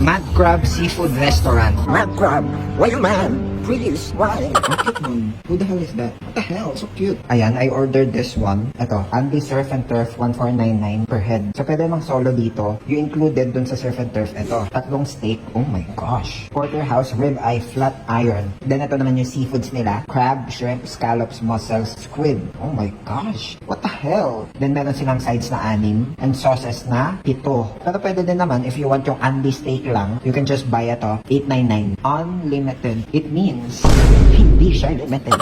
Mad Crab Seafood Restaurant. Mad crab. Why you mad? Please, why? Ang cute nun. Who the hell is that? What the hell? So cute. Ayan, I ordered this one. Ito, Andy Surf and Turf 1499 per head. So pwede mang solo dito. You included dun sa Surf and Turf. Ito, 3 steak. Oh my gosh. Porterhouse rib eye flat iron. Then ito naman yung seafoods nila. Crab, shrimp, scallops, mussels, squid. Oh my gosh. What the hell? Then meron silang sides na 6 and sauces na 7. Pero pwede din naman if you want yung Andy steak lang, you can just buy ito, 899. Unlimited. It means hindi siya limited.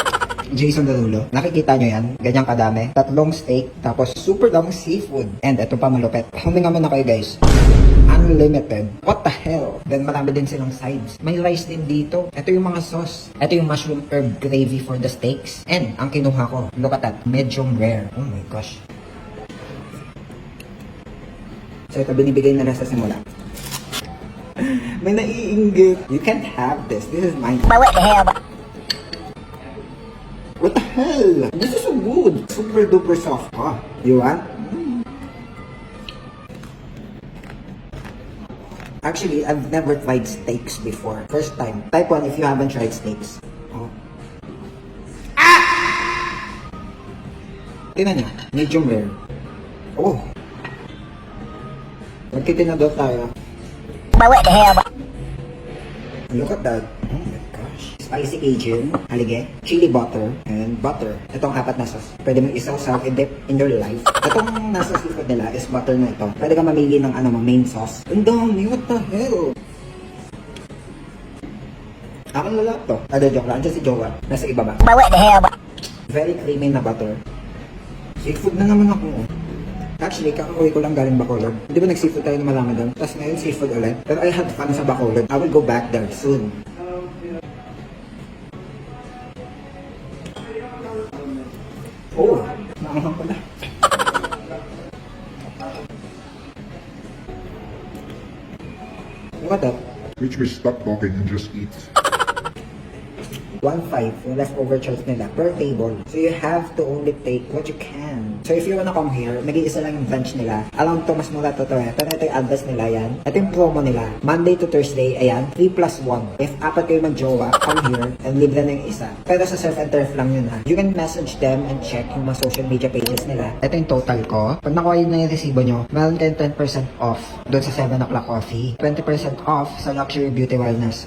Jason Derulo, nakikita nyo yan? Ganyang kadami. 3 steak, tapos super daming seafood. And ito pa malupit. Huminga mo na kayo guys. Unlimited. What the hell? Then marami din silang sides. May rice din dito. Ito yung mga sauce. Ito yung mushroom herb gravy for the steaks. And ang kinuha ko, look at that, medium rare. Oh my gosh. So ito binibigay na sa simula. May naiinggit. You can't have this. This is mine. But what the hell? What the hell? This is so good. Super duper soft. Oh, you want? Actually, I've never tried steaks before. First time. Type 1 if you haven't tried steaks. Oh. Ah! Tingnan niya. Medium rare. Oh. Magkitinador tayo. But what the hell? Look at that. Oh my gosh. Spicy Cajun, halige, chili butter, and butter. Itong 4 na sauce. Pwede mong isaw-saw i-dip in your life. Itong nasa seafood nila is butter na ito. Pwede ka mamili ng main sauce. Ang dami, what the hell? Akin na lahat to. Joke lang. Andiyan si Jowa. Nasa ibaba. But what the hell? Very creamy na butter. Seafood na naman ako. Actually, kakauwi ko lang galing Bacolod. Hindi ba nag-seafood tayo na malama doon? Tapos ngayon seafood ulit. Pero I had fun sa Bacolod. I will go back there soon. Oh, naanghang pala. Look at that. Which we stop talking and just eat. 1.5 yung leftover charge nila per table. So you have to only take what you can. So if you wanna come here, nag-iisa lang yung branch nila. Alam to, mas mura to eh. Pero ito yung address nila yan. Ito yung promo nila. Monday to Thursday, ayan, 3+1. If 4 kayo mag-jowa, come here and libre na yung isa. Pero sa Surf and Turf lang yun ha. You can message them and check yung mga social media pages nila. Ito yung total ko. Pag nakuha yun na yung resibo nyo, meron kayong 10% off doon sa 7 o'clock coffee. 20% off sa Luxury Beauty Wellness.